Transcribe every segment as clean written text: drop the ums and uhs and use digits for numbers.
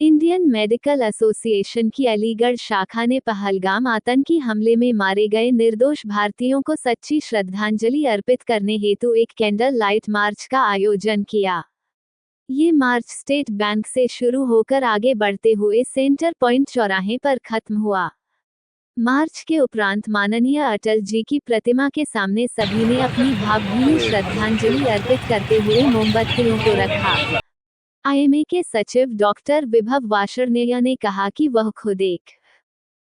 Indian medical association की अलीगढ़ शाखा ने पहलगाम आतंकी हमले में मारे गए निर्दोष भारतीयों को सच्ची श्रद्धांजलि अर्पित करने हेतु एक कैंडल लाइट मार्च का आयोजन किया। ये मार्च स्टेट बैंक से शुरू होकर आगे बढ़ते हुए सेंटर पॉइंट चौराहे पर खत्म हुआ। मार्च के उपरांत माननीय अटल जी की प्रतिमा के सामने सभी ने अपनी भावभीनी श्रद्धांजलि अर्पित करते हुए मोमबत्तियों को रखा। आईएमए के सचिव डॉक्टर विभव वार्ष्णेय ने कहा कि वह खुद एक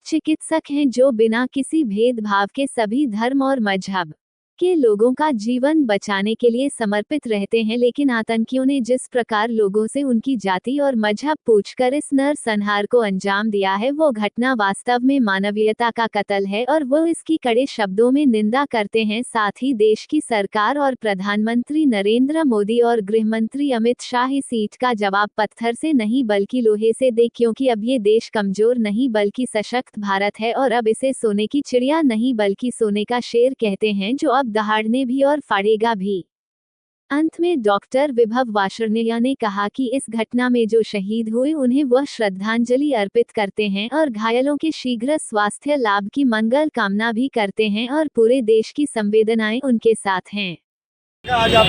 चिकित्सक हैं जो बिना किसी भेदभाव के सभी धर्म और मजहब के लोगों का जीवन बचाने के लिए समर्पित रहते हैं, लेकिन आतंकियों ने जिस प्रकार लोगों से उनकी जाति और मजहब पूछकर इस नरसंहार को अंजाम दिया है, वो घटना वास्तव में मानवीयता का कत्ल है और वो इसकी कड़े शब्दों में निंदा करते हैं। साथ ही देश की सरकार और प्रधानमंत्री नरेंद्र मोदी और गृहमंत्री अमित शाह इस ईंट का जवाब पत्थर से नहीं बल्कि लोहे से दे, क्योंकि अब ये देश कमजोर नहीं बल्कि सशक्त भारत है और अब इसे सोने की चिड़िया नहीं बल्कि सोने का शेर कहते हैं, जो अब दहाड़ने भी और फाड़ेगा भी। अंत में डॉक्टर विभव वार्ष्णेय ने कहा कि इस घटना में जो शहीद हुए उन्हें वह श्रद्धांजलि अर्पित करते हैं और घायलों के शीघ्र स्वास्थ्य लाभ की मंगल कामना भी करते हैं और पूरे देश की संवेदनाएं उनके साथ हैं। आज आप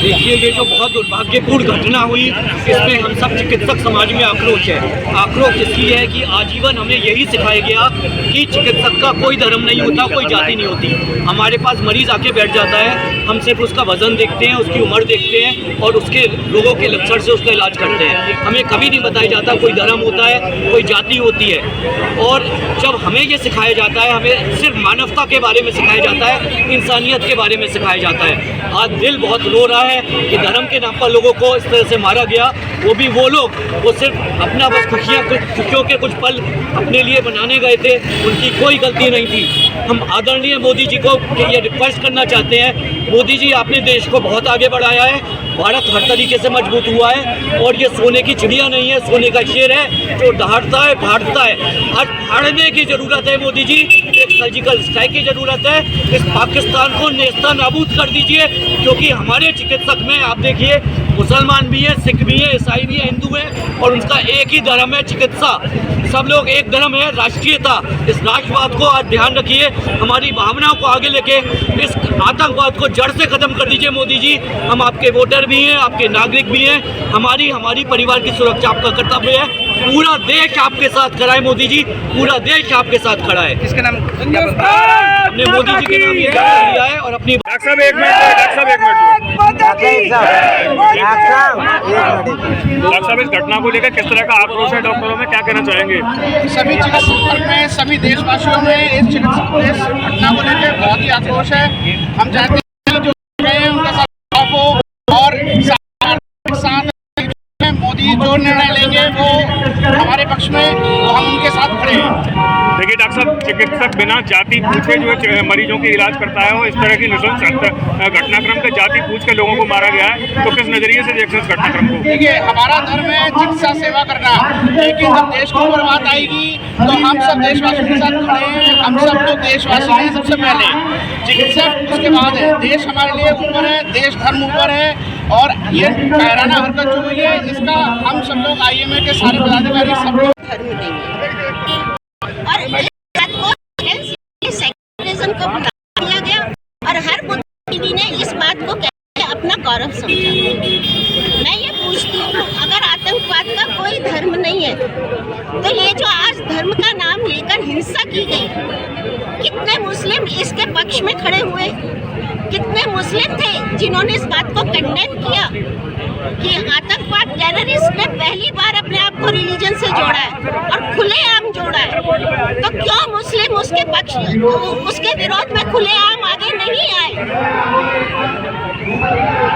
देखिए, ये जो बहुत दुर्भाग्यपूर्ण घटना हुई, इसमें हम सब चिकित्सक समाज में आक्रोश है। आक्रोश इसलिए है कि आजीवन हमें यही सिखाया गया कि चिकित्सक का कोई धर्म नहीं होता, कोई जाति नहीं होती। हमारे पास मरीज आके बैठ जाता है, हम सिर्फ उसका वजन देखते हैं, उसकी उम्र देखते हैं और उसके रोगों के लक्षण से उसका इलाज करते हैं। हमें कभी नहीं बताया जाता कोई धर्म होता है, कोई जाति होती है। और जब हमें ये सिखाया जाता है, हमें सिर्फ मानवता के बारे में सिखाया जाता है, इंसानियत के बारे में सिखाया जाता है। आज दिल बहुत रो रहा है कि धर्म के नाम पर लोगों को इस तरह से मारा गया, वो भी वो लोग वो सिर्फ अपना बस खुशियों के कुछ पल अपने लिए बनाने गए थे, उनकी कोई गलती नहीं थी। हम आदरणीय मोदी जी को ये रिक्वेस्ट करना चाहते हैं, मोदी जी आपने देश को बहुत आगे बढ़ाया है, भारत हर तरीके से मजबूत हुआ है और ये सोने की चिड़िया नहीं है, सोने का शेर है जो दहाड़ता है, फाड़ता है। आज फाड़ने की जरूरत है मोदी जी, एक सर्जिकल स्ट्राइक की जरूरत है। इस पाकिस्तान को नेस्ता नाबूद कर दीजिए, क्योंकि हमारे चिकित्सक में आप देखिए मुसलमान भी हैं, सिख भी हैं, ईसाई भी हैं, हिंदू हैं और उनका एक ही धर्म है चिकित्सा। सब लोग एक धर्म है, राष्ट्रीयता। इस राष्ट्रवाद को आज ध्यान रखिए, हमारी भावनाओं को आगे लेके इस आतंकवाद को जड़ से खत्म कर दीजिए मोदी जी। हम आपके वोटर भी हैं, आपके नागरिक भी हैं, हमारी परिवार की सुरक्षा आपका कर्तव्य है। पूरा देश आपके साथ खड़ा है मोदी जी, पूरा देश आपके साथ खड़ा है। किसके नाम? हमने मोदी जी के नाम ये लिया है और अपनी डॉक्टर साहब एक मिनट, इस घटना को लेकर किस तरह का आक्रोश है डॉक्टरों में, क्या कहना चाहेंगे? सभी चिकित्सक में, सभी देशवासियों में इस घटना को लेकर बहुत ही आक्रोश है। हम चाहते हैं जो गए हैं उनका साथ हो और साथ मोदी जो निर्णय लेंगे वो हमारे पक्ष में, तो हम उनके साथ खड़े हैं। देखिए डॉक्टर साहब, चिकित्सक बिना जाति पूछे जो मरीजों की इलाज करता है, वो इस तरह की घटनाक्रम पे जाति पूछ के लोगों को मारा गया है, तो किस नजरिए से देखते हैं इस घटनाक्रम को? देखिए, हमारा धर्म है चिकित्सा सेवा करना, लेकिन जब देश के ऊपर बात आएगी तो हम सब देशवासियों के साथ खड़े हैं। हम सब लोग देशवासी हैं सबसे पहले, चिकित्सक उसके बाद है। देश हमारे लिए ऊपर है, देश धर्म ऊपर है और ये कायराना हरकत जो हुई है इसका हम सब लोग आईएमए के सारे पदाधिकारी सब लोग धर्म देंगे और सेक्युलरिज्म को बढ़ा दिया गया और हर बुद्धिजीवी ने इस बात को अपना गौरव समझा। मैं ये पूछती हूँ, अगर आतंकवाद का कोई धर्म नहीं है तो ये जो आज धर्म का नाम लेकर हिंसा की गई, कितने मुस्लिम इसके पक्ष में खड़े हुए, कितने मुस्लिम थे जिन्होंने इस बात को कंडेम किया कि आतंकवाद टेररिस्ट ने पहली बार अपने आप को रिलीजन से जोड़ा है और खुलेआम जोड़ा है, तो क्यों मुस्लिम उसके पक्ष उसके विरोध में खुलेआम आगे नहीं आए?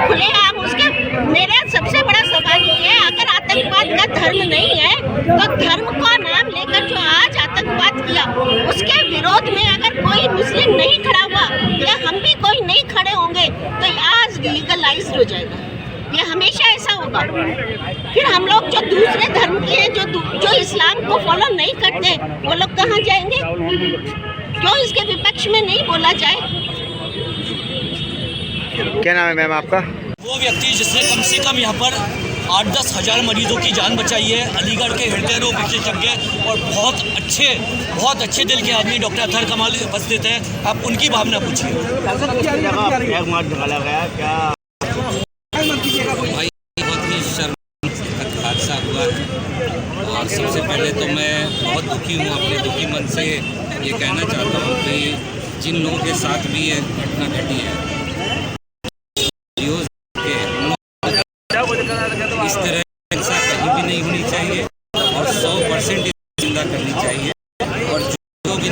खुलेआम उसके, मेरा सबसे बड़ा सवाल ये है, अगर आतंकवाद का धर्म नहीं है तो धर्म का नाम लेकर जो आज आतंकवाद किया उसके विरोध में अगर कोई मुस्लिम नहीं खड़ा हुआ या हम भी कोई नहीं खड़े होंगे तो आज लीगलाइज्ड हो जाएगा। ये हमेशा ऐसा होगा। फिर हम लोग जो दूसरे धर्म के हैं, जो इस्लाम को फॉलो नहीं करते, वो लोग कहाँ जाएंगे? क्यों इसके विपक्ष में नहीं बोला जाए? क्या नाम है मैम आपका? वो व्यक्ति जिसने कम से कम यहाँ पर 8-10 हज़ार मरीजों की जान बचाई है। अलीगढ़ के हृदय रोग विशेषज्ञ और बहुत अच्छे दिल के आदमी डॉक्टर अतहर कमाल उपस्थित हैं। आप उनकी भावना पूछिए। भाई बहुत ही शर्मनाक हादसा हुआ है और सबसे पहले तो मैं बहुत दुखी हूँ। अपने दुखी मन से ये कहना चाहता हूँ कि जिन लोगों के साथ भी ये घटना घटी है, इस तरह हिंसा कहीं भी नहीं होनी चाहिए और 100% जिंदा करनी चाहिए। और जो भी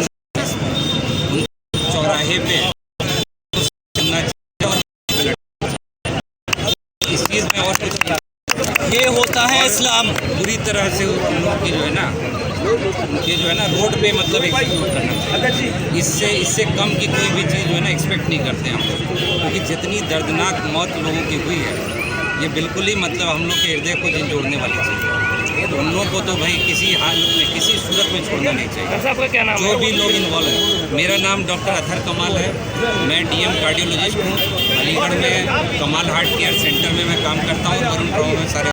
चौराहे पे इस चीज़ में और ये होता है इस्लाम। बुरी तरह से उन लोग की जो है ना रोड पे मतलब एग्जीक्यूट करना चाहिए। इससे कम की कोई भी चीज़ जो है ना एक्सपेक्ट नहीं करते हम लोग, क्योंकि जितनी दर्दनाक मौत लोगों की हुई है ये बिल्कुल ही मतलब हम लोग के हृदय को जोड़ने वाली चीज़ है। तो उन लोगों को तो भाई किसी हालत में किसी सूरत में छोड़ना नहीं चाहिए। जो भी लोग इन्वॉल्व हैं। मेरा नाम डॉक्टर अतहर कमाल है, मैं DM कार्डियोलॉजिस्ट हूँ। अलीगढ़ में कमाल हार्ट केयर सेंटर में मैं काम करता हूँ और उन में सारे